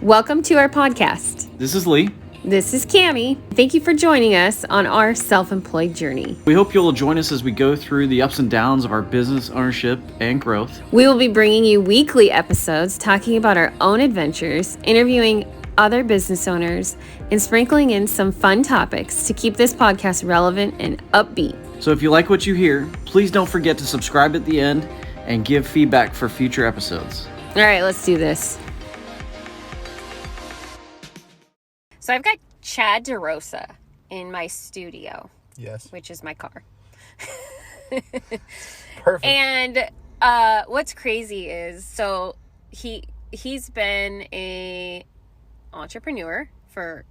Welcome to our podcast. This is Lee. This is Cammie. Thank you for joining us on our self-employed journey. We hope you'll join us as we go through the ups and downs of our business ownership and growth. We will be bringing you weekly episodes talking about our own adventures, interviewing other business owners, and sprinkling in some fun topics to keep this podcast relevant and upbeat. So if you like what you hear, please don't forget to subscribe at the end and give feedback for future episodes. All right, let's do this. So I've got Chad DeRosa in my studio. Yes. Which is my car. Perfect. And what's crazy is, so he's been a entrepreneur for,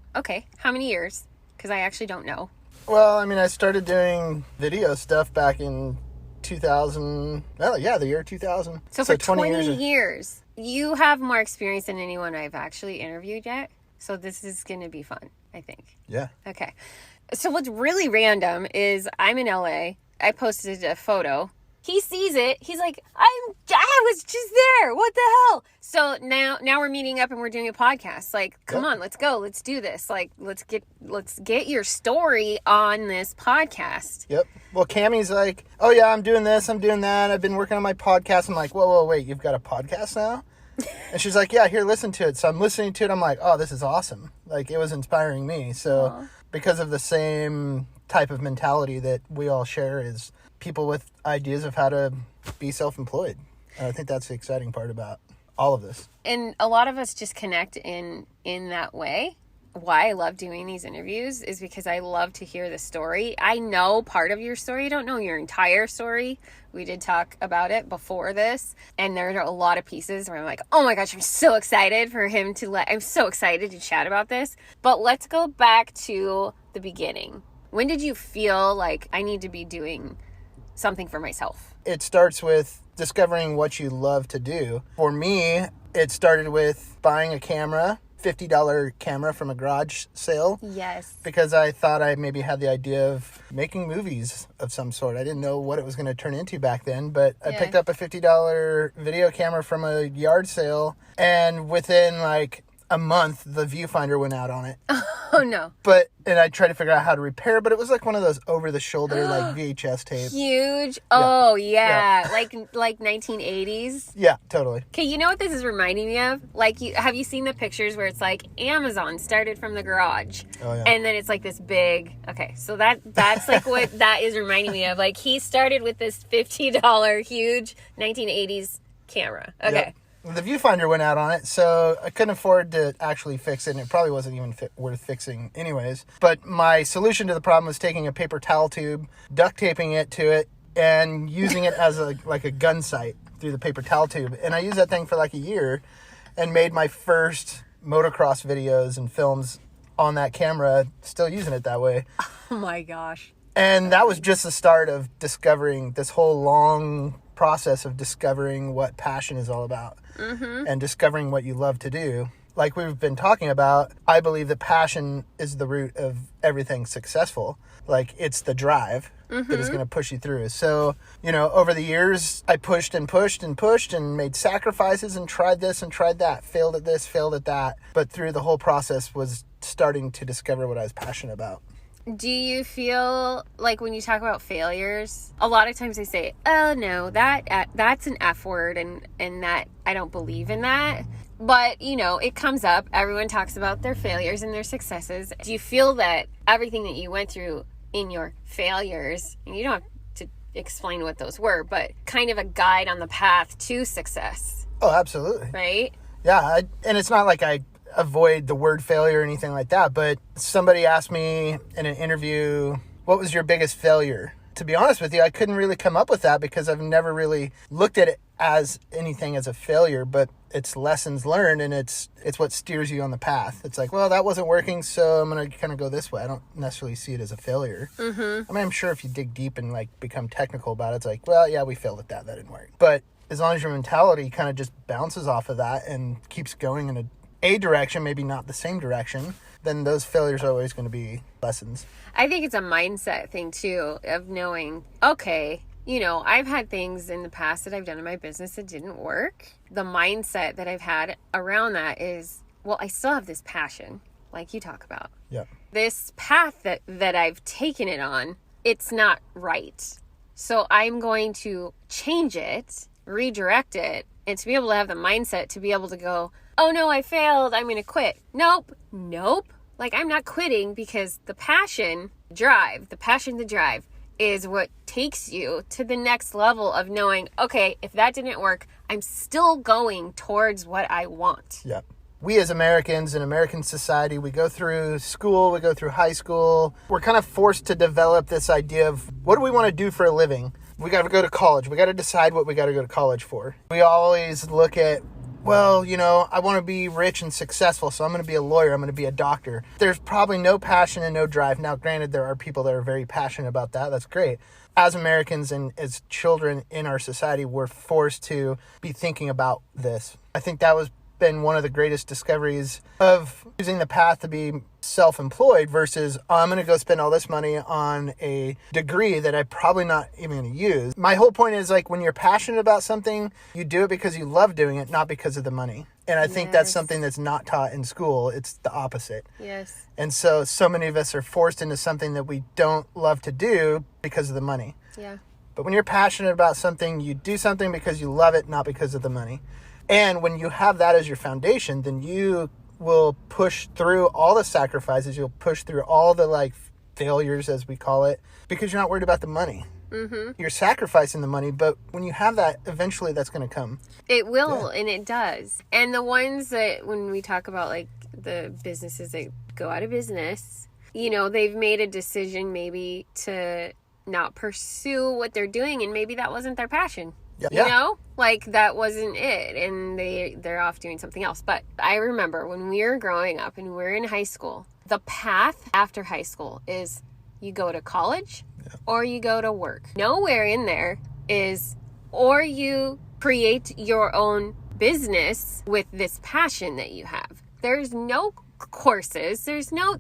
how many years? Because I actually don't know. Well, I mean, I started doing video stuff back in 2000. Well, yeah, the year 2000. So for 20 years. You have more experience than anyone I've actually interviewed yet. So this is going to be fun, I think. Yeah. Okay. So what's really random is I'm in LA. I posted a photo. He sees it. He's like, I was just there. What the hell? So now we're meeting up and we're doing a podcast. Like, come on, let's go. Let's do this. Like, let's get your story on this podcast. Yep. Well, Cammie's like, oh yeah, I'm doing this. I'm doing that. I've been working on my podcast. I'm like, whoa, wait, you've got a podcast now? And she's like, yeah, here, listen to it. So I'm listening to it. I'm like, oh, this is awesome. Like, it was inspiring me. So because of the same type of mentality that we all share is people with ideas of how to be self-employed. I think that's the exciting part about all of this. And a lot of us just connect in that way. Why I love doing these interviews is because I love to hear the story. I know part of your story. I don't know your entire story. We did talk about it before this. And there are a lot of pieces where I'm like, oh my gosh, I'm so excited for him I'm so excited to chat about this. But let's go back to the beginning. When did you feel like I need to be doing something for myself? It starts with discovering what you love to do. For me, it started with buying a camera, $50 camera from a garage sale. Yes. Because I thought I maybe had the idea of making movies of some sort. I didn't know what it was going to turn into back then, but I picked up a $50 video camera from a yard sale, and within like a month, the viewfinder went out on it. Oh, no. And I tried to figure out how to repair, but it was like one of those over-the-shoulder, like VHS tape. Huge. Oh, yeah. Like 1980s. Yeah, totally. Okay, you know what this is reminding me of? Like, have you seen the pictures where it's like Amazon started from the garage? Oh, yeah. And then it's like this big... Okay, so that's like what that is reminding me of. Like, he started with this $50 huge 1980s camera. Okay. Yep. The viewfinder went out on it, so I couldn't afford to actually fix it, and it probably wasn't even worth fixing anyways. But my solution to the problem was taking a paper towel tube, duct taping it to it, and using it as a gun sight through the paper towel tube. And I used that thing for like a year and made my first motocross videos and films on that camera, still using it that way. Oh my gosh. And that was just the start of discovering this whole long process of discovering what passion is all about. And discovering what you love to do. Like we've been talking about, I believe that passion is the root of everything successful. Like, it's the drive that is going to push you through. So, over the years, I pushed and pushed and pushed and made sacrifices and tried this and tried that. Failed at this, failed at that. But through the whole process was starting to discover what I was passionate about. Do you feel like when you talk about failures, a lot of times they say, oh no, that's an F word and that I don't believe in that. But, it comes up. Everyone talks about their failures and their successes. Do you feel that everything that you went through in your failures, and you don't have to explain what those were, but kind of a guide on the path to success? Oh, absolutely. Right? Yeah, and it's not like I avoid the word failure or anything like that, but somebody asked me in an interview, what was your biggest failure? To be honest with you, I couldn't really come up with that because I've never really looked at it as anything as a failure, but it's lessons learned, and it's what steers you on the path. It's like, well, that wasn't working, so I'm going to kind of go this way. I don't necessarily see it as a failure. I mean, I'm sure if you dig deep and like become technical about it, it's like, well, yeah, we failed at that didn't work. But as long as your mentality kind of just bounces off of that and keeps going in a direction, maybe not the same direction, then those failures are always going to be lessons. I think it's a mindset thing too, of knowing, okay, I've had things in the past that I've done in my business that didn't work. The mindset that I've had around that is, well, I still have this passion, like you talk about. Yeah. This path that I've taken it on, it's not right. So I'm going to change it, redirect it, and to be able to have the mindset to be able to go, oh no, I failed, I'm going to quit. Nope. Like, I'm not quitting, because the passion to drive is what takes you to the next level of knowing, okay, if that didn't work, I'm still going towards what I want. Yeah. We as Americans in American society, we go through school, we go through high school. We're kind of forced to develop this idea of what do we want to do for a living? We got to go to college. We got to decide what we got to go to college for. We always look at, well, I want to be rich and successful, so I'm going to be a lawyer, I'm going to be a doctor. There's probably no passion and no drive. Now, granted, there are people that are very passionate about that. That's great. As Americans and as children in our society, we're forced to be thinking about this. I think that was been one of the greatest discoveries of using the path to be self-employed versus, I'm going to go spend all this money on a degree that I'm probably not even going to use. My whole point is, like, when you're passionate about something, you do it because you love doing it, not because of the money. And I think that's something that's not taught in school. It's the opposite. Yes. And so many of us are forced into something that we don't love to do because of the money. Yeah. But when you're passionate about something, you do something because you love it, not because of the money. And when you have that as your foundation, then you will push through all the sacrifices. You'll push through all the failures, as we call it, because you're not worried about the money. Mm-hmm. You're sacrificing the money, but when you have that, eventually that's going to come. It will, and it does. And the ones that, when we talk about the businesses that go out of business, they've made a decision maybe to not pursue what they're doing, and maybe that wasn't their passion. Yeah. That wasn't it, and they're off doing something else. But I remember when we were growing up and we were in high school, the path after high school is you go to college or you go to work. Nowhere in there is, or you create your own business with this passion that you have. There's no courses. There's no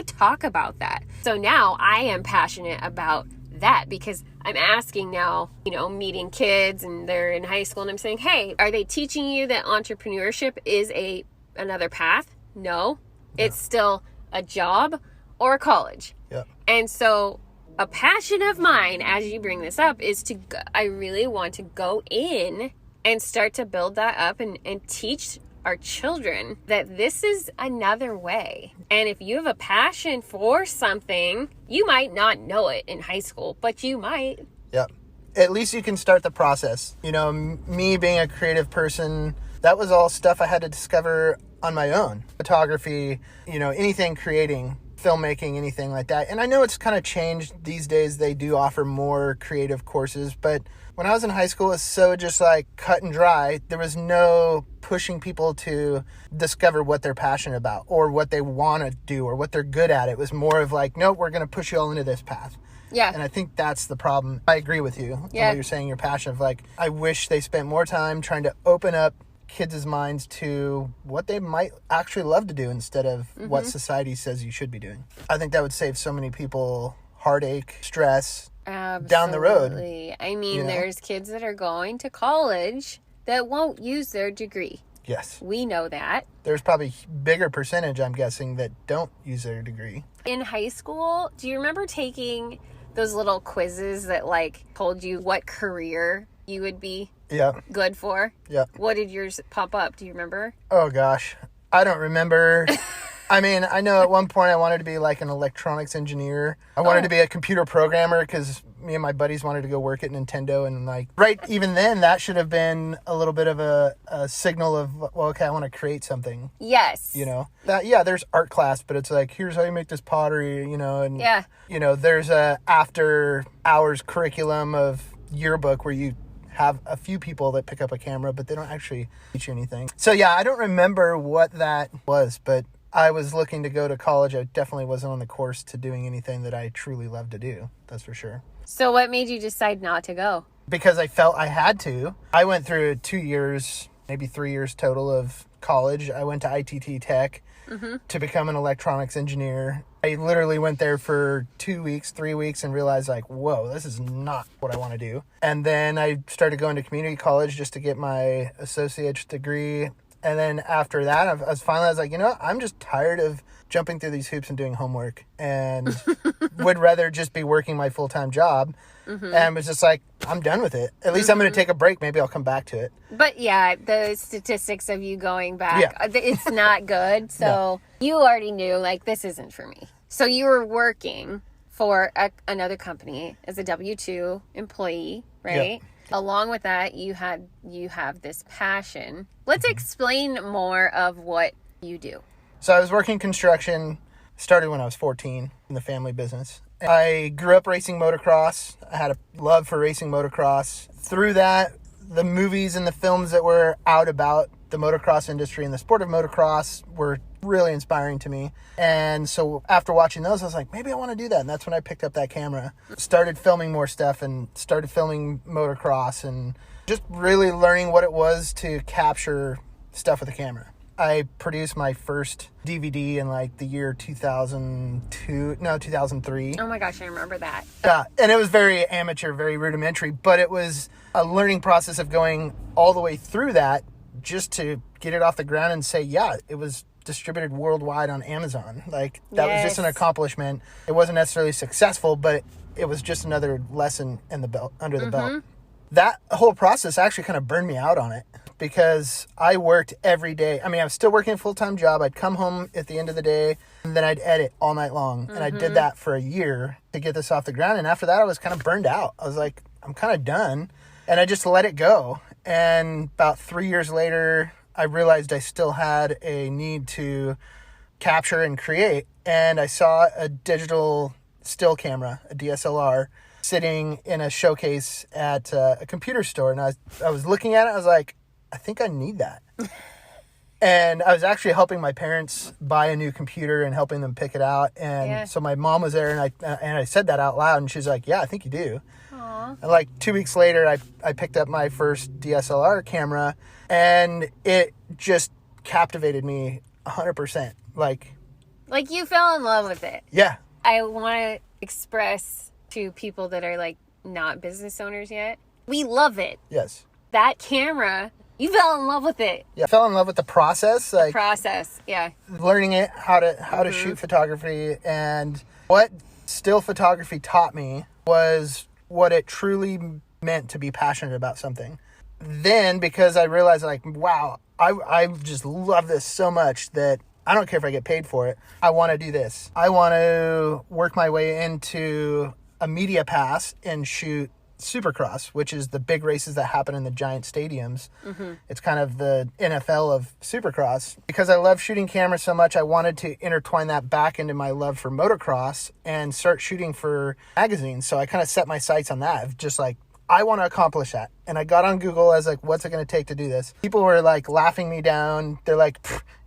talk about that. So now I am passionate about that, because I'm asking now, meeting kids and they're in high school, and I'm saying, hey, are they teaching you that entrepreneurship is another path? No, it's still a job or a college. Yeah. And so a passion of mine, as you bring this up, is I really want to go in and start to build that up and teach our children that this is another way. And if you have a passion for something, you might not know it in high school, but you might. Yeah. At least you can start the process. Me being a creative person, that was all stuff I had to discover on my own. Photography, anything creating, filmmaking, anything like that. And I know it's kind of changed these days. They do offer more creative courses, but when I was in high school, it was so just cut and dry. There was no pushing people to discover what they're passionate about or what they want to do or what they're good at. It was more of no, we're going to push you all into this path. Yeah. And I think that's the problem. I agree with you. Yeah. What you're saying, your passion of I wish they spent more time trying to open up kids' minds to what they might actually love to do instead of what society says you should be doing. I think that would save so many people heartache, stress, down the road. I mean, there's kids that are going to college that won't use their degree. Yes. We know that. There's probably a bigger percentage, I'm guessing, that don't use their degree. In high school, do you remember taking those little quizzes that told you what career you would be good for? Yeah. What did yours pop up? Do you remember? Oh, gosh. I don't remember. I mean, I know at one point I wanted to be an electronics engineer. I wanted to be a computer programmer because me and my buddies wanted to go work at Nintendo. And right even then, that should have been a little bit of a signal of, well, okay, I want to create something. Yes. There's art class, but it's here's how you make this pottery, and, there's a after hours curriculum of yearbook where you have a few people that pick up a camera, but they don't actually teach you anything. So yeah, I don't remember what that was, but I was looking to go to college. I definitely wasn't on the course to doing anything that I truly love to do. That's for sure. So what made you decide not to go? Because I felt I had to. I went through 2 years, maybe 3 years total of college. I went to ITT Tech to become an electronics engineer. I literally went there for 2 weeks, 3 weeks, and realized whoa, this is not what I want to do. And then I started going to community college just to get my associate's degree. And then after that, I was like, you know what? I'm just tired of jumping through these hoops and doing homework, and would rather just be working my full-time job. And was just like, I'm done with it. At least I'm going to take a break. Maybe I'll come back to it. But yeah, the statistics of you going back, it's not good. So you already knew, like, this isn't for me. So you were working for another company as a W-2 employee, right? Yeah. Along with that, you have this passion. Let's explain more of what you do. So I was working construction, started when I was 14 in the family business. I grew up racing motocross. I had a love for racing motocross. Through that, the movies and the films that were out about the motocross industry and the sport of motocross were really inspiring to me. And so after watching those, I was like, maybe I want to do that. And that's when I picked up that camera, started filming more stuff, and started filming motocross, and just really learning what it was to capture stuff with a camera. I produced my first DVD in like the year 2003. Oh my gosh, I remember that. Yeah, and it was very amateur, very rudimentary, but it was a learning process of going all the way through that just to get it off the ground and say, yeah, it was distributed worldwide on Amazon. Like, that was just an accomplishment. It wasn't necessarily successful, but it was just another lesson in the belt, under the belt. That whole process actually kind of burned me out on it, because I worked every day. I mean, I was still working a full-time job. I'd come home at the end of the day, and then I'd edit all night long. And I did that for a year to get this off the ground. And after that, I was kind of burned out. I was like, I'm kind of done. And I just let it go. And about 3 years later, I realized I still had a need to capture and create. And I saw a digital still camera, a DSLR, sitting in a showcase at a computer store. And I was looking at it. I was like, I think I need that. And I was actually helping my parents buy a new computer and helping them pick it out. And so my mom was there, and I said that out loud, and she's like, yeah, I think you do. Aww. And like 2 weeks later, I picked up my first DSLR camera, and it just captivated me 100%. Like you fell in love with it. Yeah. I want to express to people that are like not business owners yet, we love it. Yes. That camera, you fell in love with it. Yeah, I fell in love with the process. Like, Yeah. Learning it, how to shoot photography. And what still photography taught me was what it truly meant to be passionate about something. Then, because I realized, like, wow, I just love this so much that I don't care if I get paid for it. I want to do this. I want to work my way into a media pass and shoot Supercross, which is the big races that happen in the giant stadiums. It's kind of the NFL of Supercross. Because I love shooting cameras so much, I wanted to intertwine that back into my love for motocross and start shooting for magazines. So I kind of set my sights on that, just like, I want to accomplish that. And I got on Google. I was like, what's it going to take to do this? People were like laughing me down. They're like,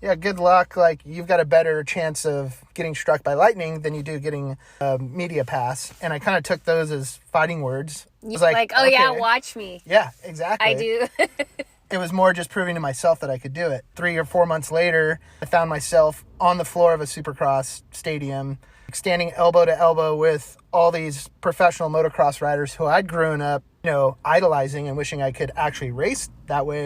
yeah, good luck. Like, you've got a better chance of getting struck by lightning than you do getting a media pass. And I kind of took those as fighting words. I was like, oh, okay. yeah, watch me. Yeah, exactly. I do. It was more just proving to myself that I could do it. 3 or 4 months later, I found myself on the floor of a Supercross stadium, standing elbow to elbow with all these professional motocross riders who I'd grown up, idolizing and wishing I could actually race that way.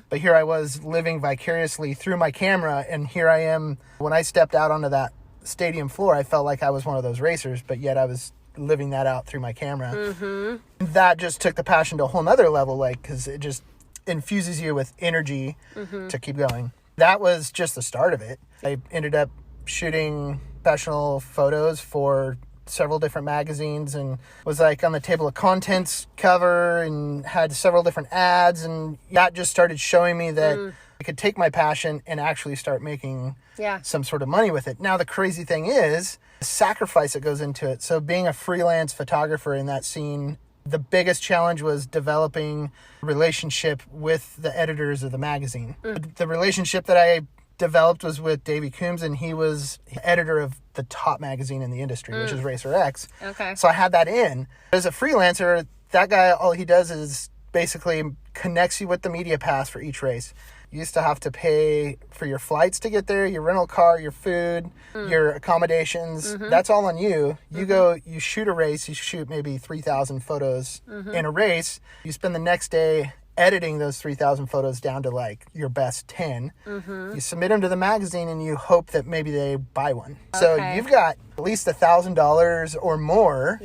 But here I was living vicariously through my camera, and here I am. When I stepped out onto that stadium floor, I felt like I was one of those racers, but yet I was living that out through my camera. That just took the passion to a whole nother level, like, because it just infuses you with energy to keep going. That was just the start of it. I ended up shooting professional photos for several different magazines and was like on the table of contents cover and had several different ads, and that just started showing me that I could take my passion and actually start making some sort of money with it. Now, the crazy thing is the sacrifice that goes into it. So being a freelance photographer in that scene, the biggest challenge was developing a relationship with the editors of the magazine. The relationship that I developed was with Davey Coombs, and he was editor of the top magazine in the industry, which is Racer X. Okay. So I had that in. As a freelancer, that guy, all he does is basically connects you with the media pass for each race. You used to have to pay for your flights to get there, your rental car, your food, your accommodations. That's all on you. You go, you shoot a race, you shoot maybe 3,000 photos in a race. You spend the next day editing those 3,000 photos down to like your best 10. You submit them to the magazine and you hope that maybe they buy one. So you've got at least $1,000 or more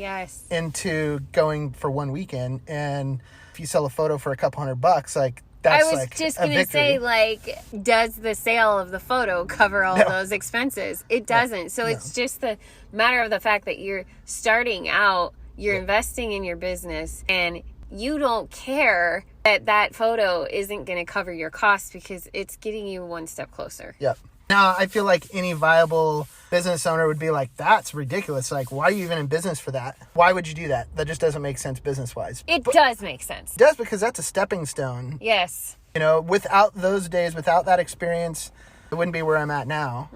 into going for one weekend. And if you sell a photo for a couple $100, like that's I was just going to say, like, does the sale of the photo cover all those expenses? It doesn't. So it's just the matter of the fact that you're starting out, you're investing in your business, and you don't care that that photo isn't going to cover your costs because it's getting you one step closer. Yep. Now, I feel like any viable business owner would be like, that's ridiculous. Like, why are you even in business for that? Why would you do that? That just doesn't make sense business-wise. It does make sense. It does, because that's a stepping stone. Yes. You know, without those days, without that experience, it wouldn't be where I'm at now.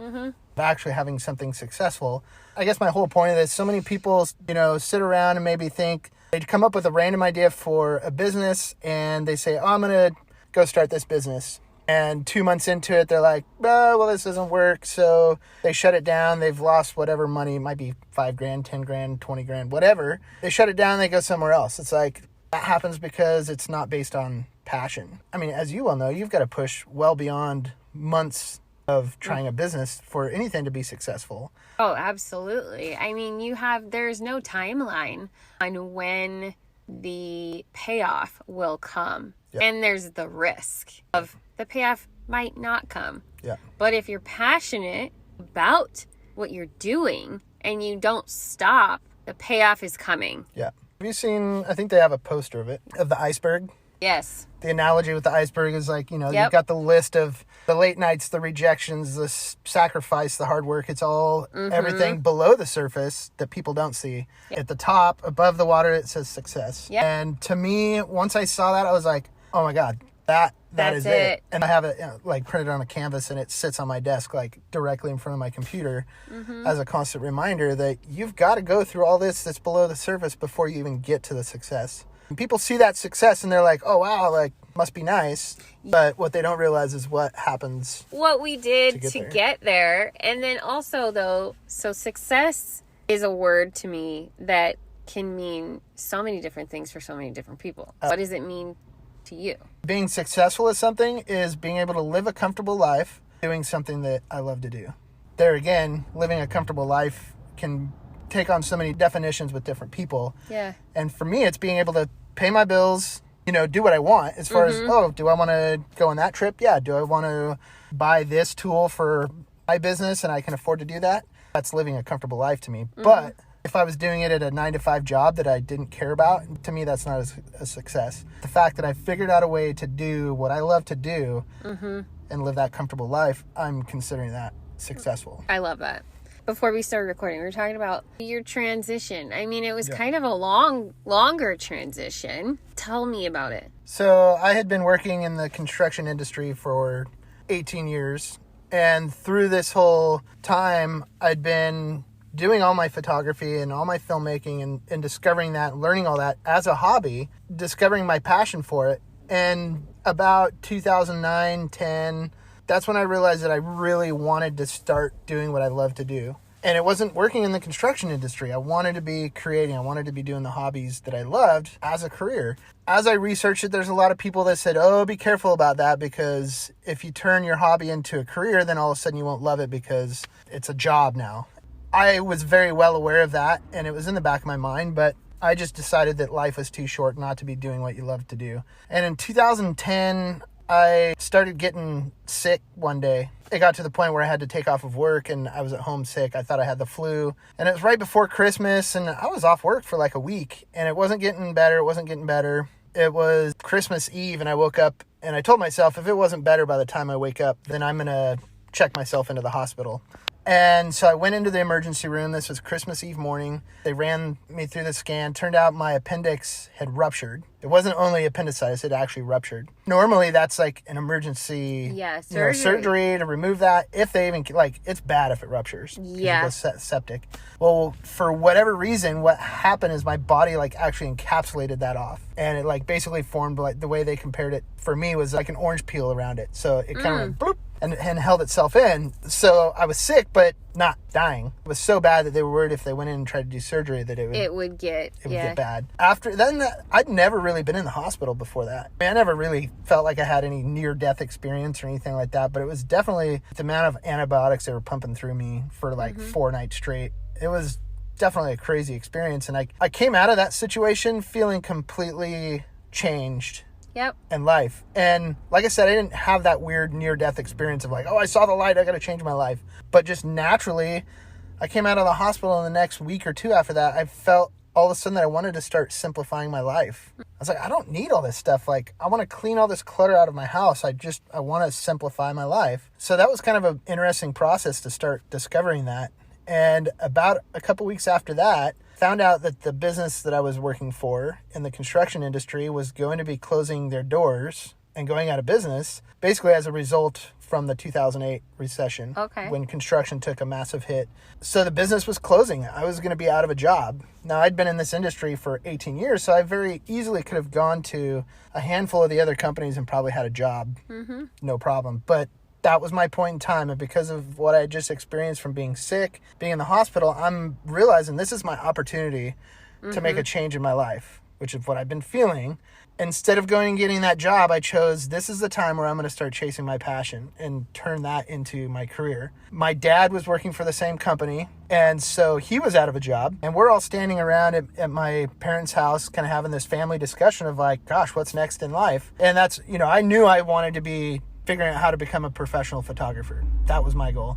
Actually having something successful. I guess my whole point of this, so many people, you know, sit around and maybe think, they'd come up with a random idea for a business and they say, oh, I'm going to go start this business. And 2 months into it, they're like, oh, well, this doesn't work. So they shut it down. They've lost whatever money. It might be $5,000, $10,000, $20,000, whatever. They shut it down and they go somewhere else. It's like, that happens because it's not based on passion. I mean, as you well know, you've got to push well beyond months of trying a business for anything to be successful. Oh, absolutely. I mean, there's no timeline on when the payoff will come. And there's the risk of the payoff might not come. But if you're passionate about what you're doing and you don't stop, the payoff is coming. Have you seen, I think they have a poster of it, of the iceberg? Yes. The analogy with the iceberg is like, you know, you've got the list of the late nights, the rejections, the sacrifice, the hard work. It's all everything below the surface that people don't see. At the top, above the water, it says success. And to me, once I saw that, I was like, oh my God, that is it. And I have it, you know, like printed on a canvas, and it sits on my desk, like directly in front of my computer as a constant reminder that you've got to go through all this that's below the surface before you even get to the success. And people see that success and they're like, oh wow, like must be nice. But what they don't realize is what happens. What we did to get there. And then also though, so success is a word to me that can mean so many different things for so many different people. What does it mean to you? Being successful at something is being able to live a comfortable life doing something that I love to do. There again, living a comfortable life can take on so many definitions with different people. And for me, it's being able to pay my bills, you know, do what I want as far as, oh, do I want to go on that trip? Yeah. Do I want to buy this tool for my business and I can afford to do that? That's living a comfortable life to me. But if I was doing it at a 9-to-5 job that I didn't care about, to me, that's not a success. The fact that I figured out a way to do what I love to do and live that comfortable life, I'm considering that successful. I love that. Before we started recording, we were talking about your transition. I mean, it was kind of a longer transition. Tell me about it. So I had been working in the construction industry for 18 years. And through this whole time, I'd been doing all my photography and all my filmmaking and discovering that, learning all that as a hobby, discovering my passion for it. And about 2009, 10, that's when I realized that I really wanted to start doing what I love to do. And it wasn't working in the construction industry. I wanted to be creating. I wanted to be doing the hobbies that I loved as a career. As I researched it, there's a lot of people that said, oh, be careful about that, because if you turn your hobby into a career, then all of a sudden you won't love it because it's a job now. I was very well aware of that, and it was in the back of my mind, but I just decided that life was too short not to be doing what you love to do. And in 2010, I started getting sick one day. It got to the point where I had to take off of work and I was at home sick. I thought I had the flu. And it was right before Christmas and I was off work for like a week and it wasn't getting better. It was Christmas Eve and I woke up and I told myself if it wasn't better by the time I wake up, then I'm going to check myself into the hospital. And so I went into the emergency room. This was Christmas Eve morning. They ran me through the scan. Turned out my appendix had ruptured. It wasn't only appendicitis, it actually ruptured. Normally that's like an emergency surgery to remove that. If they even, like, it's bad if it ruptures. It goes septic. Well, for whatever reason, what happened is my body like actually encapsulated that off. And it like basically formed, like the way they compared it for me was like an orange peel around it. So it kind of went bloop. and held itself in. So I was sick, but not dying. It was so bad that they were worried if they went in and tried to do surgery that it would get bad. After then, I'd never really been in the hospital before that. I never really felt like I had any near-death experience or anything like that, but it was definitely the amount of antibiotics they were pumping through me for like 4 nights straight. It was definitely a crazy experience, and I came out of that situation feeling completely changed. Yep. And life. And like I said, I didn't have that weird near-death experience of like, oh, I saw the light, I got to change my life. But just naturally, I came out of the hospital, and the next week or two after that, I felt all of a sudden that I wanted to start simplifying my life. I was like, I don't need all this stuff. Like, I want to clean all this clutter out of my house. I want to simplify my life. So that was kind of an interesting process to start discovering that. And about a couple weeks after that, found out that the business that I was working for in the construction industry was going to be closing their doors and going out of business, basically as a result from the 2008 recession, when construction took a massive hit. So the business was closing. I was going to be out of a job. Now, I'd been in this industry for 18 years, so I very easily could have gone to a handful of the other companies and probably had a job, no problem. But that was my point in time, and because of what I just experienced from being sick, being in the hospital, I'm realizing this is my opportunity to make a change in my life, which is what I've been feeling. Instead of going and getting that job, I chose this is the time where I'm going to start chasing my passion and turn that into my career. My dad was working for the same company, and so he was out of a job, and we're all standing around at my parents' house kind of having this family discussion of like, gosh, what's next in life? And that's, I knew I wanted to be figuring out how to become a professional photographer. That was my goal.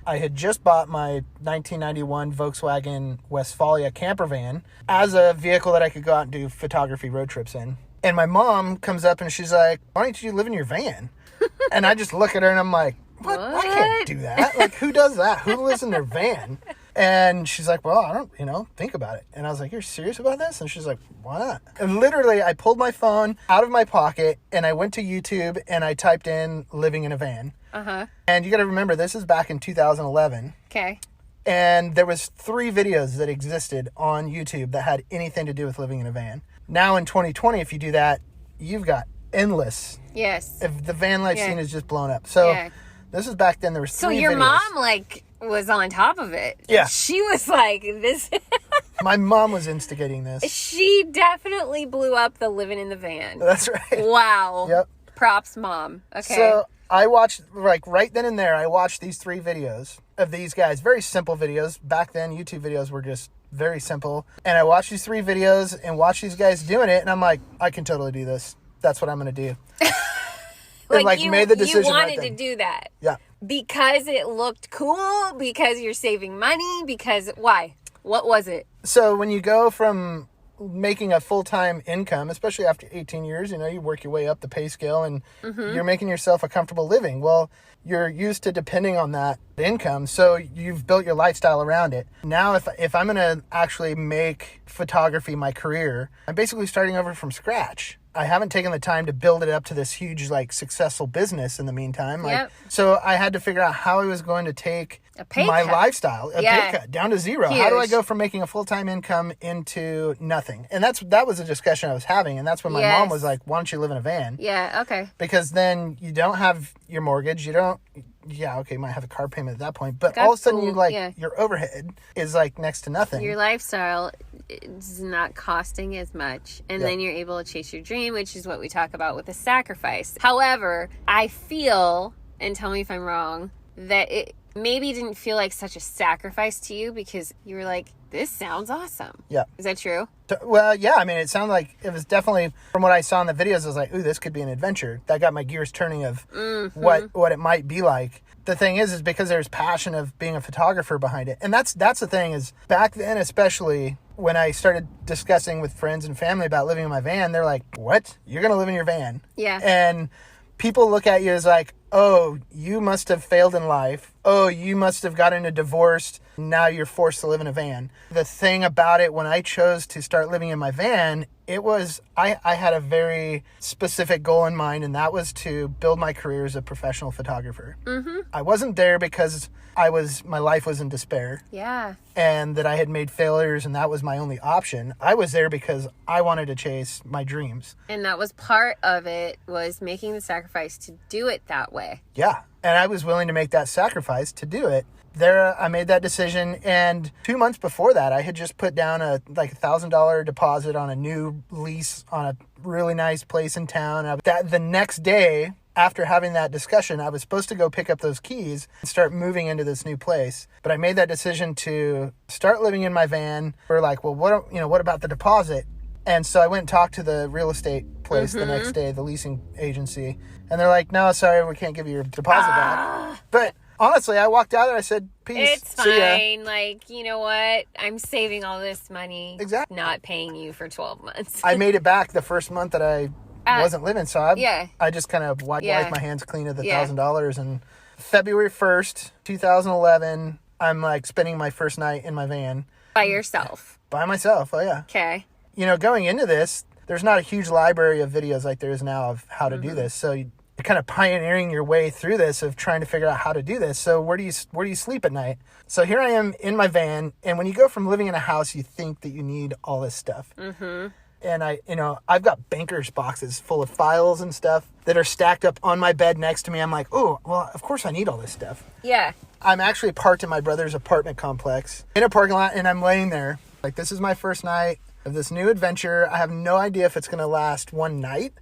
I had just bought my 1991 Volkswagen Westfalia camper van as a vehicle that I could go out and do photography road trips in. And my mom comes up and she's like, why don't you live in your van? And I just look at her and I'm like, what? I can't do that. Like, who does that? Who lives in their van? And she's like, well, I don't, think about it. And I was like, you're serious about this? And she's like, why not? And literally, I pulled my phone out of my pocket and I went to YouTube and I typed in living in a van. And you got to remember, this is back in 2011. Okay. And there was 3 videos that existed on YouTube that had anything to do with living in a van. Now in 2020, if you do that, you've got endless. Yes. If the van life scene is just blown up. So this is back then. There was 3 videos. So your mom, was on top of it. Yeah. She was like, this. My mom was instigating this. She definitely blew up the living in the van. That's right. Wow. Yep. Props, Mom. Okay. So I watched, right then and there, I watched these 3 videos of these guys. Very simple videos. Back then, YouTube videos were just very simple. And I watched these 3 videos and watched these guys doing it. And I'm like, I can totally do this. That's what I'm going to do. Made the decision. You wanted to do that. Yeah. Because it looked cool? Because you're saving money? Because why? What was it? So when you go from making a full-time income, especially after 18 years, you work your way up the pay scale and you're making yourself a comfortable living. Well, you're used to depending on that income, so you've built your lifestyle around it. Now, if I'm going to actually make photography my career, I'm basically starting over from scratch. I haven't taken the time to build it up to this huge, successful business in the meantime. So I had to figure out how I was going to take my lifestyle, pay cut, down to 0. Huge. How do I go from making a full-time income into nothing? And that was a discussion I was having. And that's when my mom was like, why don't you live in a van? Yeah, okay. Because then you don't have your mortgage. You don't... Yeah, okay, you might have a car payment at that point. But all of a sudden, your overhead is, next to nothing. Your lifestyle is not costing as much. And then you're able to chase your dream, which is what we talk about with the sacrifice. However, I feel, and tell me if I'm wrong, that it maybe didn't feel like such a sacrifice to you because you were like, this sounds awesome. Yeah. Is that true? Well, yeah. I mean, it sounded like it was definitely, from what I saw in the videos, I was like, ooh, this could be an adventure. That got my gears turning of what it might be like. The thing is because there's passion of being a photographer behind it. And that's the thing is, back then, especially when I started discussing with friends and family about living in my van, they're like, what? You're going to live in your van? Yeah. And people look at you as like, oh, you must have failed in life. Oh, you must have gotten a divorce. Now you're forced to live in a van. The thing about it, when I chose to start living in my van, it was, I had a very specific goal in mind, and that was to build my career as a professional photographer. I wasn't there because my life was in despair. Yeah. And that I had made failures and that was my only option. I was there because I wanted to chase my dreams. And that was part of it, was making the sacrifice to do it that way. Yeah. And I was willing to make that sacrifice to do it. There, I made that decision. And 2 months before that, I had just put down a $1,000 deposit on a new lease on a really nice place in town. The next day, after having that discussion, I was supposed to go pick up those keys and start moving into this new place. But I made that decision to start living in my van. We're like, well, what about the deposit? And so I went and talked to the real estate place the next day, the leasing agency. And they're like, no, sorry, we can't give you your deposit back. But honestly, I walked out and I said, peace. It's fine. Like, you know what? I'm saving all this money. Exactly. Not paying you for 12 months. I made it back the first month that I wasn't living. So I just kind of wiped my hands clean of the $1,000. And February 1st, 2011, I'm like spending my first night in my van. By yourself? By myself. Oh, yeah. Okay. You know, going into this, there's not a huge library of videos like there is now of how to do this. So you're kind of pioneering your way through this of trying to figure out how to do this. So where do you sleep at night? So here I am in my van. And when you go from living in a house, you think that you need all this stuff. And I've got banker's boxes full of files and stuff that are stacked up on my bed next to me. I'm like, oh, well, of course I need all this stuff. Yeah. I'm actually parked in my brother's apartment complex in a parking lot, and I'm laying there. Like, this is my first night of this new adventure. I have no idea if it's going to last one night,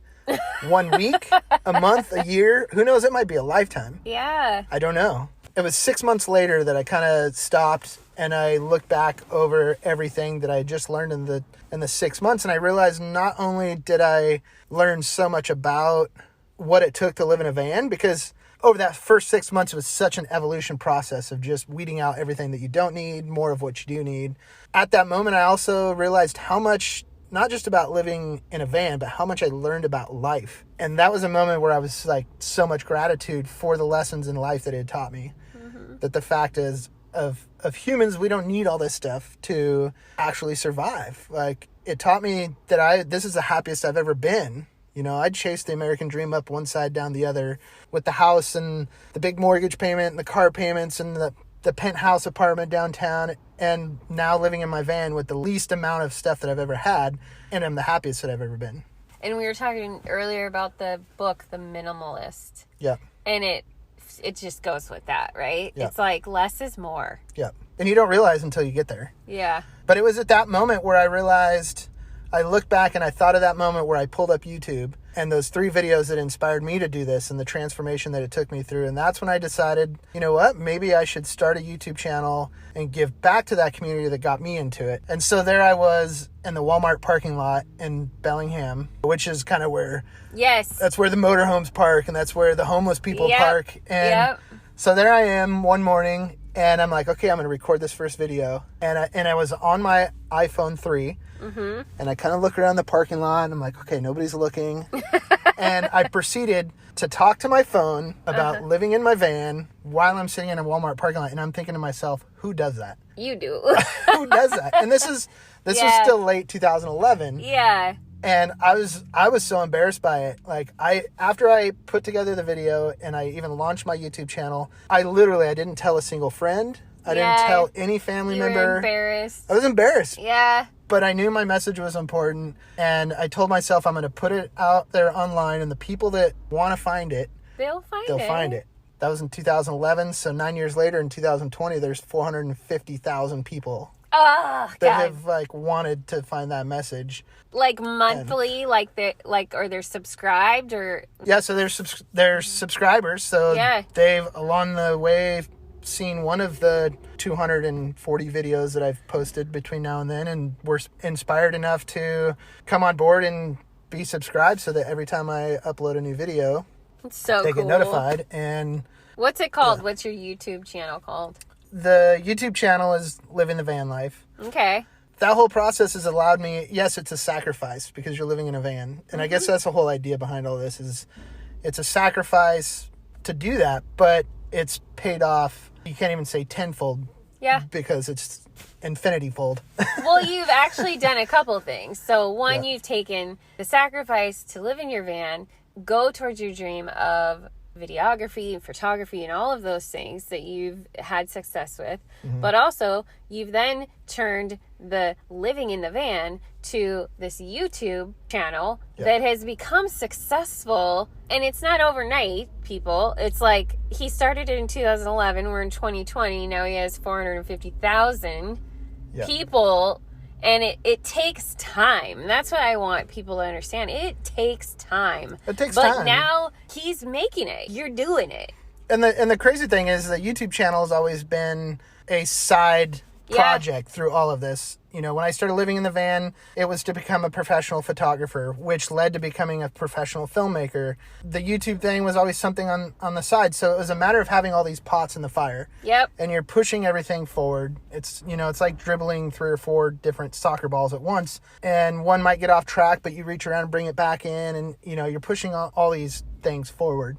1 week, a month, a year. Who knows? It might be a lifetime. Yeah. I don't know. It was 6 months later that I kind of stopped and I looked back over everything that I just learned in the 6 months. And I realized not only did I learn so much about what it took to live in a van, because over that first 6 months, it was such an evolution process of just weeding out everything that you don't need, more of what you do need. At that moment, I also realized how much, not just about living in a van, but how much I learned about life. And that was a moment where I was like, so much gratitude for the lessons in life that it had taught me. That the fact is, of humans, we don't need all this stuff to actually survive. Like, it taught me that this is the happiest I've ever been. You know, I'd chase the American dream up one side, down the other, with the house and the big mortgage payment and the car payments and the penthouse apartment downtown. And now living in my van with the least amount of stuff that I've ever had, and I'm the happiest that I've ever been. And we were talking earlier about the book, The Minimalist. Yeah. And it just goes with that, right? Yeah. It's like less is more. Yeah. And you don't realize until you get there. Yeah. But it was at that moment where I realized, I looked back and I thought of that moment where I pulled up YouTube and those 3 videos that inspired me to do this and the transformation that it took me through. And that's when I decided, you know what, maybe I should start a YouTube channel and give back to that community that got me into it. And so there I was in the Walmart parking lot in Bellingham, which is kind of where, that's where the motorhomes park and that's where the homeless people park. And so there I am one morning and I'm like, okay, I'm going to record this first video. And I was on my iPhone 3. And I kind of look around the parking lot and I'm like, okay, nobody's looking. And I proceeded to talk to my phone about living in my van while I'm sitting in a Walmart parking lot. And I'm thinking to myself, who does that? You do. Who does that? And this was still late 2011. Yeah. And I was so embarrassed by it. Like, after I put together the video and I even launched my YouTube channel, I didn't tell a single friend. I didn't tell any family member. You were embarrassed. I was embarrassed. Yeah. But I knew my message was important, and I told myself I'm going to put it out there online, and the people that want to find it, they'll find it. That was in 2011, so 9 years later, in 2020, there's 450,000 people that have like wanted to find that message. Like monthly, or they're subscribed, or so they're subscribers. So they've along the way seen one of the 240 videos that I've posted between now and then, and were inspired enough to come on board and be subscribed so that every time I upload a new video, they get notified. And what's it called? What's your YouTube channel called? The YouTube channel is Living the Van Life. Okay. That whole process has allowed me, yes, it's a sacrifice because you're living in a van. And I guess that's the whole idea behind all this is it's a sacrifice to do that, but it's paid off. You can't even say tenfold. Yeah. Because it's infinity fold. Well, you've actually done a couple things. So one, you've taken the sacrifice to live in your van, go towards your dream of videography and photography and all of those things that you've had success with, but also you've then turned the living in the van to this YouTube channel that has become successful. And it's not overnight, people. It's like he started it in 2011. We're in 2020. Now he has 450,000 people. And it takes time. That's what I want people to understand. It takes time. It takes time. But now he's making it. You're doing it. And the crazy thing is the YouTube channel has always been a side project through all of this. You know, when I started living in the van, it was to become a professional photographer, which led to becoming a professional filmmaker. The YouTube thing was always something on the side. So it was a matter of having all these pots in the fire. Yep. And you're pushing everything forward. It's, you know, it's like dribbling 3 or 4 different soccer balls at once. And one might get off track, but you reach around and bring it back in. And, you know, you're pushing all these things forward.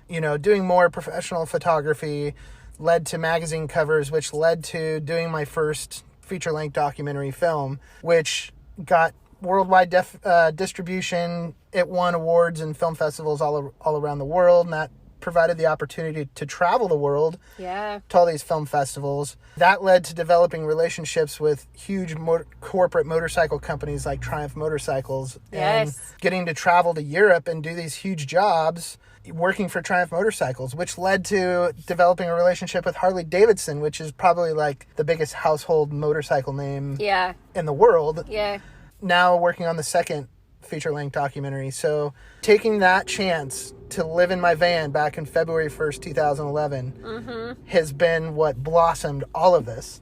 You know, doing more professional photography led to magazine covers, which led to doing my first feature-length documentary film, which got worldwide distribution. It won awards and film festivals all around the world, and that provided the opportunity to travel the world to all these film festivals. That led to developing relationships with huge corporate motorcycle companies like Triumph Motorcycles, and getting to travel to Europe and do these huge jobs working for Triumph Motorcycles, which led to developing a relationship with Harley Davidson, which is probably like the biggest household motorcycle name in the world. Now working on the second feature-length documentary. So taking that chance to live in my van back in February 1st, 2011 has been what blossomed all of this.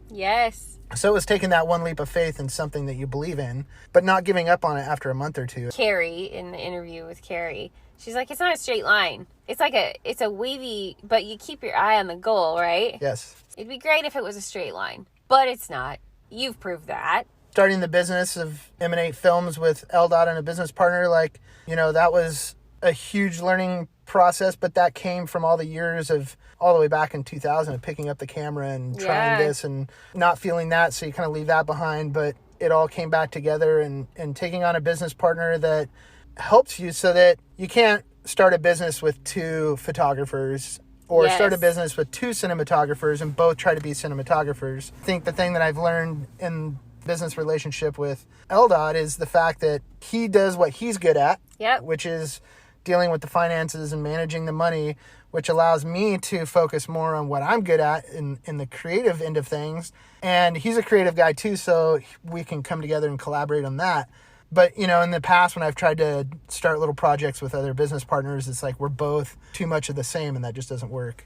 So it was taking that one leap of faith in something that you believe in, but not giving up on it after a month or two. Carrie, in the interview with Carrie, she's like, it's not a straight line. It's a wavy, but you keep your eye on the goal, right? Yes. It'd be great if it was a straight line, but it's not. You've proved that. Starting the business of Emanate Films with LDOT and a business partner, like, you know, that was a huge learning process, but that came from all the years of all the way back in 2000 of picking up the camera and trying this and not feeling that. So you kind of leave that behind, but it all came back together and taking on a business partner that helps you so that you can't start a business with 2 photographers or start a business with 2 cinematographers and both try to be cinematographers. I think the thing that I've learned in business relationship with LDOT is the fact that he does what he's good at, which is dealing with the finances and managing the money, which allows me to focus more on what I'm good at in the creative end of things. And he's a creative guy too, so we can come together and collaborate on that. But, you know, in the past when I've tried to start little projects with other business partners, it's like we're both too much of the same, and that just doesn't work.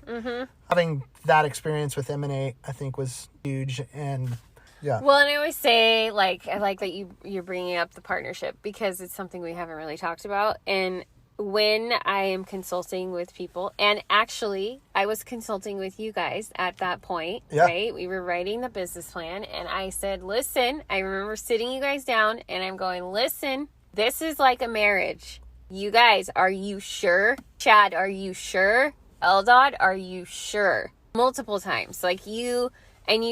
Having that experience with Emanate, I think, was huge. And well, and I always say, like, I like that you're bringing up the partnership because it's something we haven't really talked about. And when I am consulting with people, and actually I was consulting with you guys at that point, right? We were writing the business plan, and I said, listen, I remember sitting you guys down and I'm going, listen, this is like a marriage. You guys, are you sure? Chad, are you sure? LDOT, are you sure? Multiple times. Like you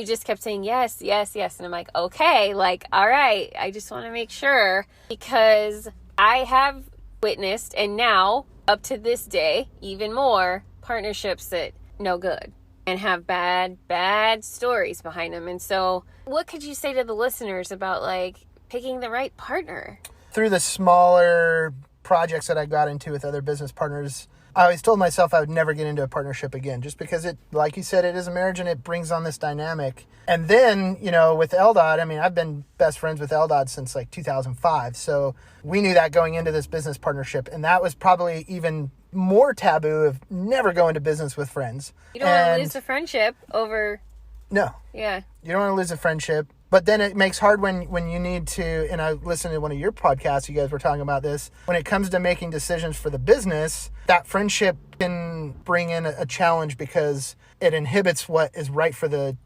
just kept saying yes, yes, yes. And I'm like, okay, like, all right, I just want to make sure, because I have witnessed, and now up to this day, even more partnerships that no good and have bad stories behind them. And so what could you say to the listeners about like picking the right partner? Through the smaller projects that I got into with other business partners, I always told myself I would never get into a partnership again, just because it, like you said, it is a marriage and it brings on this dynamic. And then, you know, with LDOT, I mean, I've been best friends with LDOT since like 2005. So we knew that going into this business partnership. And that was probably even more taboo of never going to business with friends. You don't want to lose a friendship over... No. Yeah. You don't want to lose a friendship. But then it makes hard when you need to, and I listened to one of your podcasts, you guys were talking about this, when it comes to making decisions for the business, that friendship can bring in a challenge because it inhibits what is right for the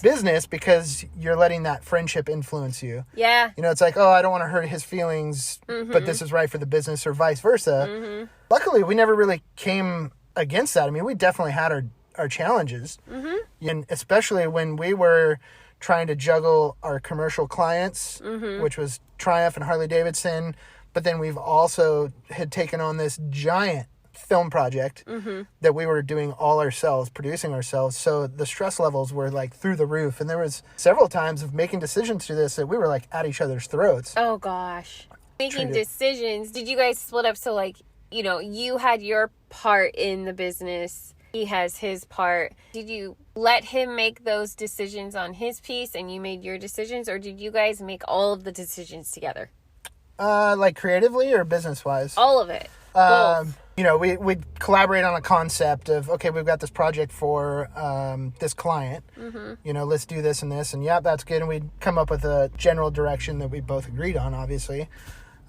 business, because you're letting that friendship influence you. Yeah. You know, it's like, oh, I don't want to hurt his feelings, but this is right for the business, or vice versa. Luckily, we never really came against that. I mean, we definitely had our challenges. And especially when we were trying to juggle our commercial clients, which was Triumph and Harley Davidson, but then we've also had taken on this giant film project that we were doing all ourselves, producing ourselves. So the stress levels were like through the roof. And there was several times of making decisions through this that we were like at each other's throats. Oh gosh. Making decisions. Did you guys split up? So like, you know, you had your part in the business. He has his part. Did you let him make those decisions on his piece and you made your decisions? Or did you guys make all of the decisions together? Like creatively or business wise? All of it. Both. You know, we'd collaborate on a concept of, okay, we've got this project for this client. You know, let's do this and this. And yeah, that's good. And we'd come up with a general direction that we both agreed on, obviously.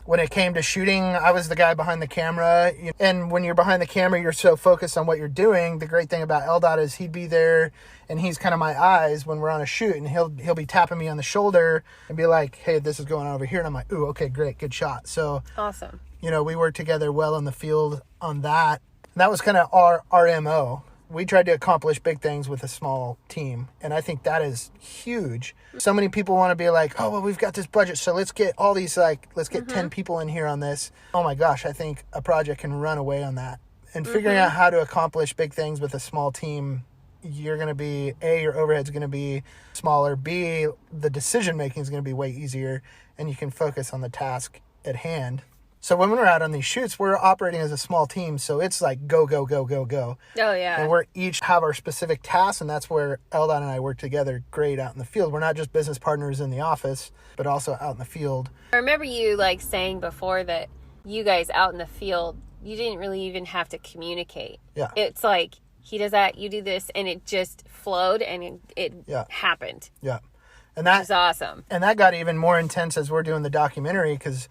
When it came to shooting, I was the guy behind the camera. And when you're behind the camera, you're so focused on what you're doing. The great thing about Eldad is he'd be there and he's kind of my eyes when we're on a shoot, and he'll be tapping me on the shoulder and be like, hey, this is going on over here. And I'm like, ooh, okay, great, good shot. So Awesome. You know, we worked together well in the field on that. And that was kind of our MO. We tried to accomplish big things with a small team. And I think that is huge. So many people want to be like, oh, well, we've got this budget, so let's get all these, like, let's get 10 people in here on this. Oh my gosh, I think a project can run away on that. And figuring out how to accomplish big things with a small team, you're going to be, A, your overhead's going to be smaller. B, the decision making is going to be way easier. And you can focus on the task at hand. So when we're out on these shoots, we're operating as a small team. So it's like go, go, go, go, go. Oh, yeah. And we're each have our specific tasks. And that's where Eldon and I work together great out in the field. We're not just business partners in the office, but also out in the field. I remember you like saying before that you guys out in the field, you didn't really even have to communicate. Yeah. It's like he does that, you do this, and it just flowed and it happened. Yeah. And that was awesome. And that got even more intense as we're doing the documentary, because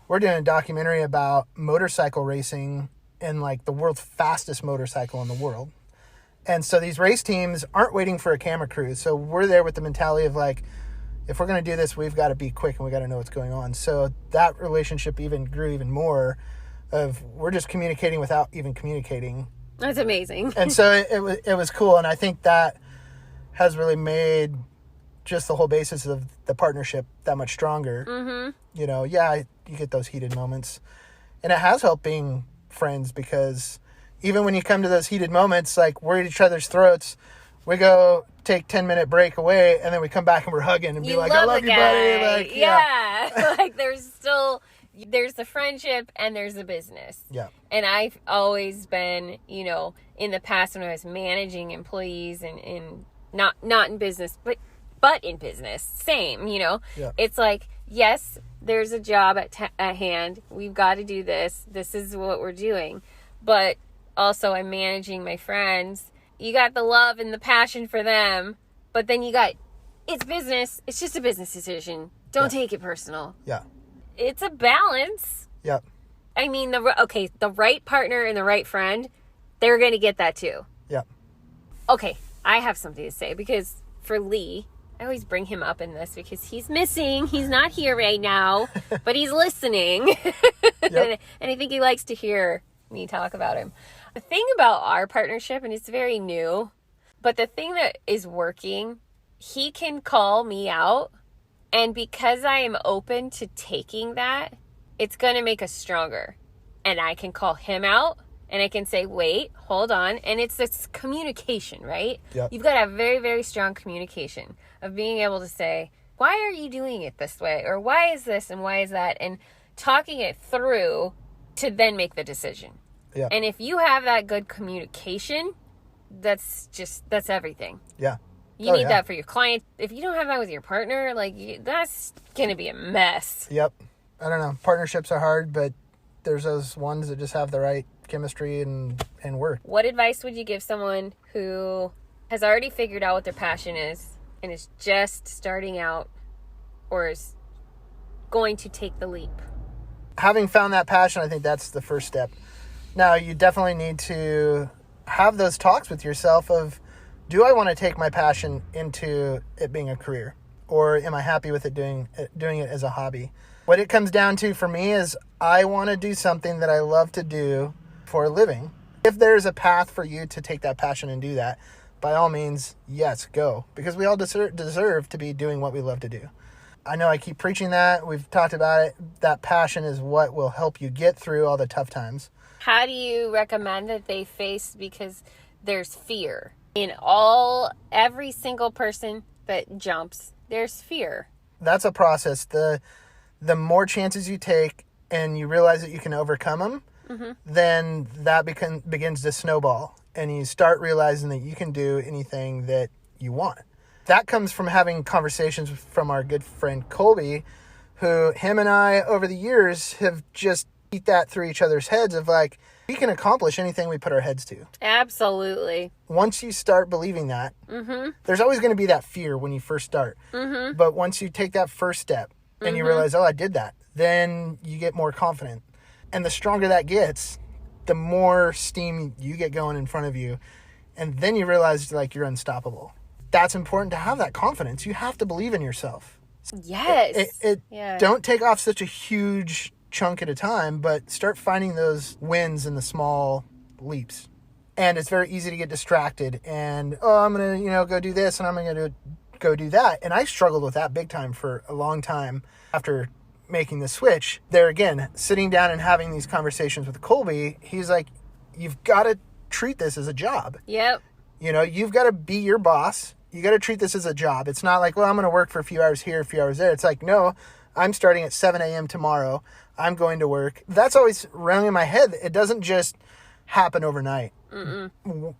we're doing a documentary about motorcycle racing and like the world's fastest motorcycle in the world. And so these race teams aren't waiting for a camera crew. So we're there with the mentality of like, if we're going to do this, we've got to be quick and we got to know what's going on. So that relationship even grew even more of we're just communicating without even communicating. That's amazing. And so it was cool. And I think that has really made just the whole basis of the partnership that much stronger. You know, yeah, you get those heated moments. And it has helped being friends, because even when you come to those heated moments, like we're at each other's throats, we go take 10-minute break away and then we come back and we're hugging and be like, I love you, buddy. Like, yeah. Like there's the friendship and there's the business. Yeah. And I've always been, you know, in the past when I was managing employees and not in business, but in business, same, you know. Yeah. It's like, yes, there's a job at hand. We've got to do this. This is what we're doing. But also I'm managing my friends. You got the love and the passion for them, but then you got, it's business. It's just a business decision. Don't take it personal. Yeah. It's a balance. Yeah. I mean, the right partner and the right friend, they're going to get that too. Yeah. Okay, I have something to say, because for Lee, I always bring him up in this because he's missing. He's not here right now, but he's listening. Yep. And I think he likes to hear me talk about him. The thing about our partnership, and it's very new, but the thing that is working, he can call me out. And because I am open to taking that, it's going to make us stronger. And I can call him out and I can say, wait, hold on. And it's this communication, right? Yep. You've got to have very, very strong communication of being able to say, why are you doing it this way? Or why is this and why is that? And talking it through to then make the decision. Yeah. And if you have that good communication, that's everything. Yeah. You need that for your client. If you don't have that with your partner, like that's going to be a mess. Yep. I don't know. Partnerships are hard, but there's those ones that just have the right chemistry and work. What advice would you give someone who has already figured out what their passion is and is just starting out or is going to take the leap? Having found that passion, I think that's the first step. Now, you definitely need to have those talks with yourself of, do I want to take my passion into it being a career? Or am I happy with it doing it as a hobby? What it comes down to for me is I want to do something that I love to do for a living. If there's a path for you to take that passion and do that, by all means, yes, go. Because we all deserve to be doing what we love to do. I know I keep preaching that. We've talked about it. That passion is what will help you get through all the tough times. how do you recommend that they face, because there's fear in every single person that jumps, there's fear. That's a process. The more chances you take and you realize that you can overcome them, then that begins to snowball, and you start realizing that you can do anything that you want. That comes from having conversations from our good friend Colby, who him and I over the years have just beat that through each other's heads of like, we can accomplish anything we put our heads to. Absolutely. Once you start believing that, there's always going to be that fear when you first start. But once you take that first step and you realize, oh, I did that, then you get more confident. And the stronger that gets, the more steam you get going in front of you. And then you realize like you're unstoppable. That's important to have that confidence. You have to believe in yourself. Yes. Don't take off such a huge chunk at a time, but start finding those wins in the small leaps. And it's very easy to get distracted and, I'm going to, go do this and I'm going to go do that. And I struggled with that big time for a long time after making the switch. There again, sitting down and having these conversations with Colby, he's like, you've got to treat this as a job. Yep. You've got to be your boss. You got to treat this as a job. It's not like, I'm going to work for a few hours here, a few hours there. It's like, no, I'm starting at 7 a.m. tomorrow. I'm going to work. That's always rung in my head. It doesn't just happen overnight.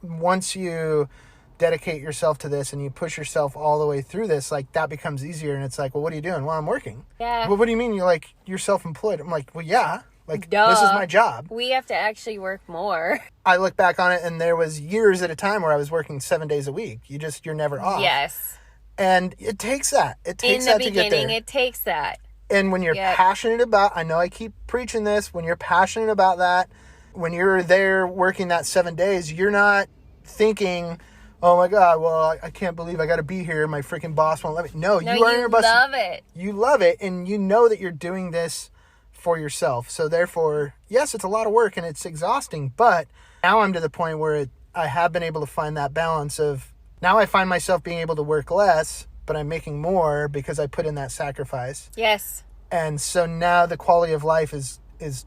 Once you dedicate yourself to this and you push yourself all the way through this, like that becomes easier. And it's like, well, what are you doing? Well, I'm working. Yeah. Well, what do you mean? You're self-employed. I'm like, well, yeah, Duh. This is my job. We have to actually work more. I look back on it and there was years at a time where I was working 7 days a week. You're never off. Yes. And it takes that. It takes that to get there. In the beginning, it takes that. And when you're passionate about, I know I keep preaching this, when you're passionate about that, when you're there working that 7 days, you're not thinking, oh my God, well, I can't believe I got to be here. My freaking boss won't let me. No, you are in your boss. You love it. You love it. And you know that you're doing this for yourself. So therefore, yes, it's a lot of work and it's exhausting, but now I'm to the point where I have been able to find that balance of, now I find myself being able to work less, but I'm making more because I put in that sacrifice. Yes. And so now the quality of life is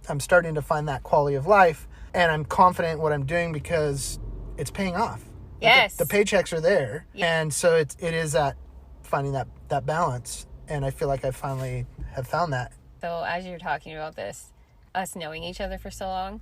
I'm starting to find that quality of life, and I'm confident in what I'm doing because it's paying off. Yes. The paychecks are there. Yeah. And so it is that finding that balance. And I feel like I finally have found that. So as you're talking about this, us knowing each other for so long,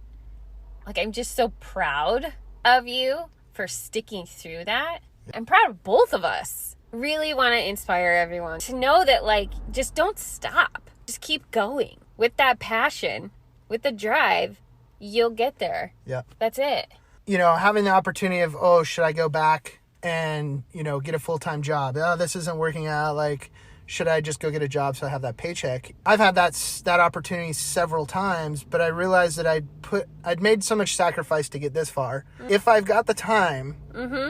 like I'm just so proud of you for sticking through that. I'm proud of both of us. Really want to inspire everyone to know that, like, just don't stop. Just keep going with that passion, with the drive. You'll get there. Yeah. That's it. Having the opportunity of, should I go back and, get a full-time job? Oh, this isn't working out. Like, should I just go get a job so I have that paycheck? I've had that opportunity several times, but I realized that I'd made so much sacrifice to get this far. If I've got the time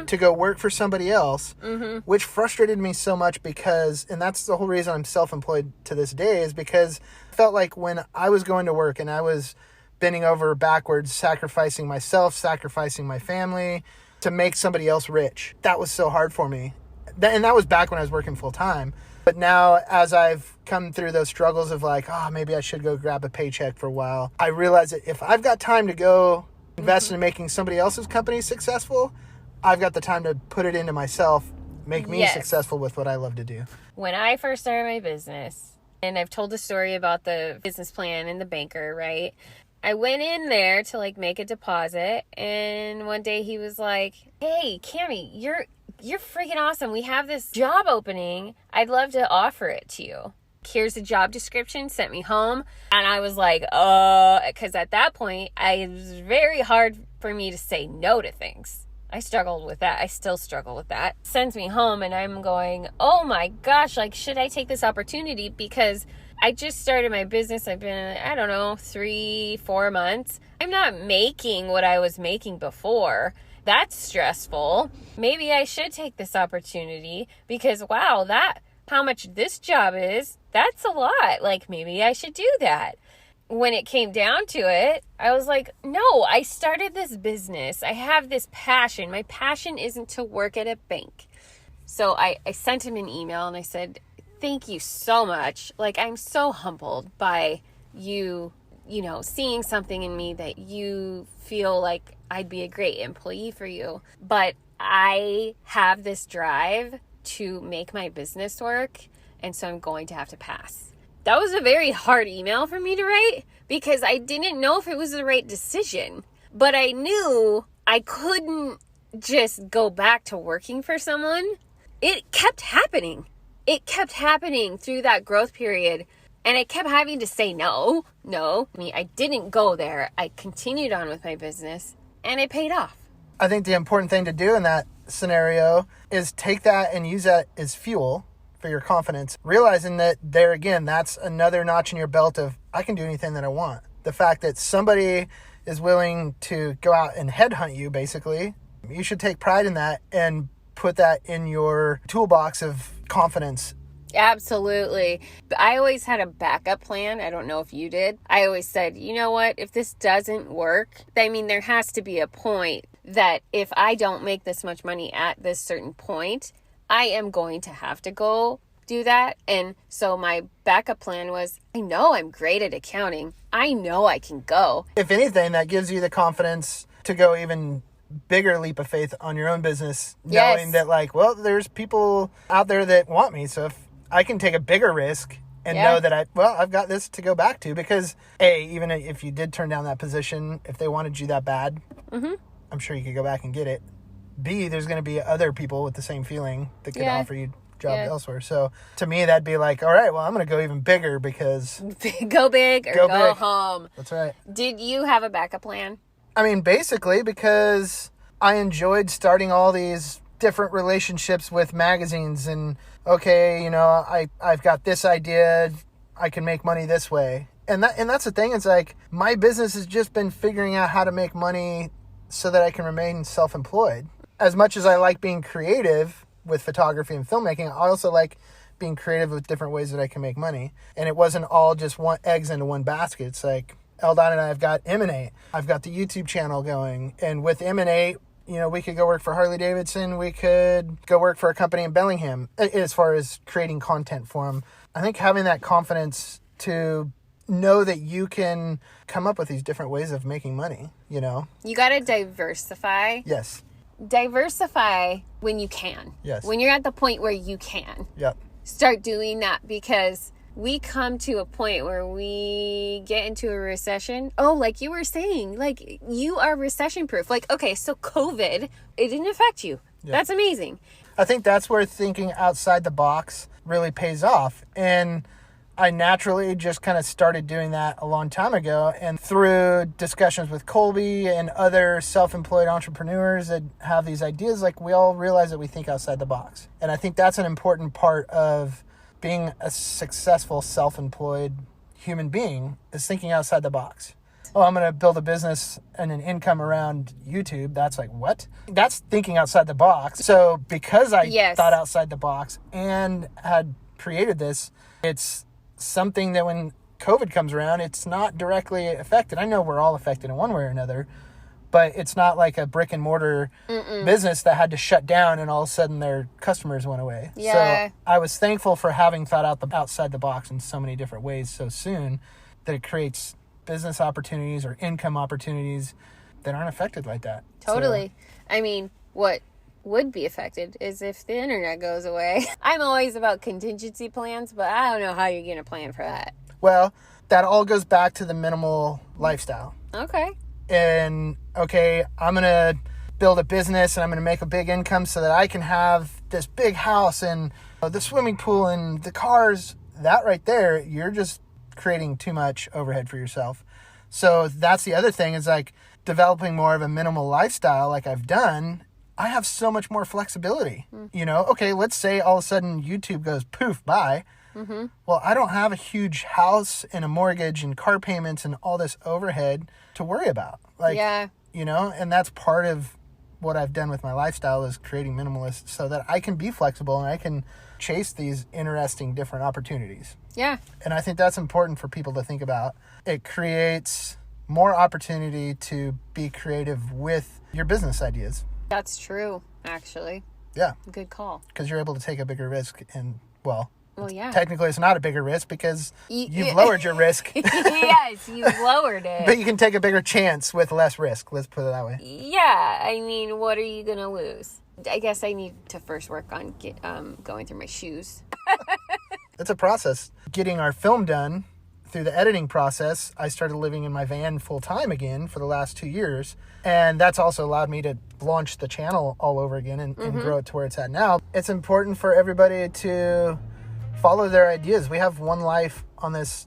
to go work for somebody else, which frustrated me so much and that's the whole reason I'm self-employed to this day, is because I felt like when I was going to work and I was bending over backwards, sacrificing myself, sacrificing my family to make somebody else rich, that was so hard for me. And that was back when I was working full-time. But now, as I've come through those struggles of like, maybe I should go grab a paycheck for a while, I realize that if I've got time to go invest in making somebody else's company successful, I've got the time to put it into myself, make me successful with what I love to do. When I first started my business, and I've told the story about the business plan and the banker, right? I went in there to like make a deposit, and one day he was like, hey, Cammie, you're freaking awesome. We have this job opening. I'd love to offer it to you. Here's the job description, sent me home. And I was like, because at that point, it was very hard for me to say no to things. I struggled with that. I still struggle with that. Sends me home and I'm going, oh my gosh, like, should I take this opportunity? Because I just started my business. I've been, 3-4 months. I'm not making what I was making before. That's stressful. Maybe I should take this opportunity because, wow, how much this job is, that's a lot. Like, maybe I should do that. When it came down to it, I was like, no, I started this business. I have this passion. My passion isn't to work at a bank. So I sent him an email and I said, thank you so much. Like, I'm so humbled by you seeing something in me that you feel like I'd be a great employee for you. But I have this drive to make my business work, and so I'm going to have to pass. That was a very hard email for me to write because I didn't know if it was the right decision. But I knew I couldn't just go back to working for someone. It kept happening. It kept happening through that growth period. And I kept having to say no. I didn't go there. I continued on with my business, and it paid off. I think the important thing to do in that scenario is take that and use that as fuel for your confidence, realizing that there again, that's another notch in your belt of I can do anything that I want. The fact that somebody is willing to go out and headhunt you, basically, you should take pride in that and put that in your toolbox of confidence. Absolutely. I always had a backup plan. I don't know if you did. I always said, you know what, if this doesn't work, there has to be a point that if I don't make this much money at this certain point, I am going to have to go do that. And so my backup plan was, I know I'm great at accounting. I know I can go. If anything, that gives you the confidence to go even bigger leap of faith on your own business, knowing that there's people out there that want me. So if I can take a bigger risk and know that I've got this to go back to, because A, even if you did turn down that position, if they wanted you that bad, I'm sure you could go back and get it. B, there's going to be other people with the same feeling that could offer you a job elsewhere. So to me, that'd be like, all right, well, I'm going to go even bigger because... Go big or go home. That's right. Did you have a backup plan? I mean, basically, because I enjoyed starting all these different relationships with magazines and, okay, I've got this idea, I can make money this way. And that's the thing, it's like, my business has just been figuring out how to make money so that I can remain self-employed. As much as I like being creative with photography and filmmaking, I also like being creative with different ways that I can make money. And it wasn't all just eggs into one basket. It's like, Eldon and I have got Emanate. I've got the YouTube channel going. And with Emanate, we could go work for Harley Davidson. We could go work for a company in Bellingham as far as creating content for them. I think having that confidence to know that you can come up with these different ways of making money, You got to diversify. Yes. Diversify when you can. Yes. When you're at the point where you can. Yep. Start doing that, because we come to a point where we get into a recession. Oh, like you were saying, like you are recession proof. Like, okay, so COVID, it didn't affect you. Yep. That's amazing. I think that's where thinking outside the box really pays off. And I naturally just kind of started doing that a long time ago. And through discussions with Colby and other self-employed entrepreneurs that have these ideas, like we all realize that we think outside the box. And I think that's an important part of being a successful self-employed human being, is thinking outside the box. Oh, I'm going to build a business and an income around YouTube. That's like, what? That's thinking outside the box. So because I thought outside the box and had created this, it's something that when COVID comes around, it's not directly affected. I know we're all affected in one way or another, but it's not like a brick and mortar business that had to shut down and all of a sudden their customers went away. Yeah. So I was thankful for having thought outside the box in so many different ways so soon that it creates business opportunities or income opportunities that aren't affected like that. Totally. So, I mean, what would be affected is if the internet goes away. I'm always about contingency plans, but I don't know how you're going to plan for that. Well, that all goes back to the minimal lifestyle. Okay. And, okay, I'm going to build a business and I'm going to make a big income so that I can have this big house and the swimming pool and the cars. That right there, you're just creating too much overhead for yourself. So that's the other thing, is like developing more of a minimal lifestyle like I've done. I have so much more flexibility. Okay, let's say all of a sudden YouTube goes poof, bye. Mm-hmm. Well, I don't have a huge house and a mortgage and car payments and all this overhead to worry about. And that's part of what I've done with my lifestyle, is creating minimalist so that I can be flexible and I can chase these interesting different opportunities. Yeah. And I think that's important for people to think about. It creates more opportunity to be creative with your business ideas. That's true, actually. Yeah. Good call. Because you're able to take a bigger risk and, Well, yeah. Technically, it's not a bigger risk because you've you- lowered your risk. Yes, you've lowered it. But you can take a bigger chance with less risk. Let's put it that way. Yeah, I mean, what are you gonna lose? I guess I need to first work on going through my shoes. It's a process. Getting our film done through the editing process, I started living in my van full time again for the last 2 years. And that's also allowed me to launch the channel all over again and grow it to where it's at now. It's important for everybody to follow their ideas. We have one life on this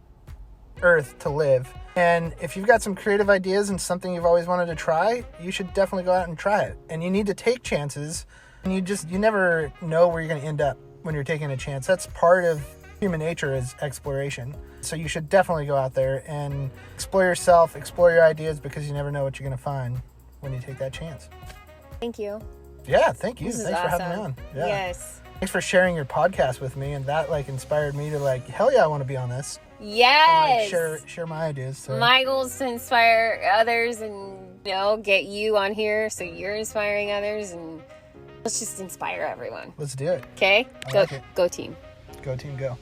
earth to live. And if you've got some creative ideas and something you've always wanted to try, you should definitely go out and try it. And you need to take chances. And you never know where you're going to end up when you're taking a chance. That's part of human nature, is exploration. So you should definitely go out there and explore yourself, explore your ideas, because you never know what you're going to find when you take that chance. Thank you. Yeah, thank you. This is Thanks for having me awesome. on. Yeah. Yes. Thanks for sharing your podcast with me, and that inspired me to hell yeah, I want to be on this. Yes. And share my ideas. So. My goal is to inspire others and get you on here so you're inspiring others, and let's just inspire everyone. Let's do it. Okay? I like it. Go team. Go team, go.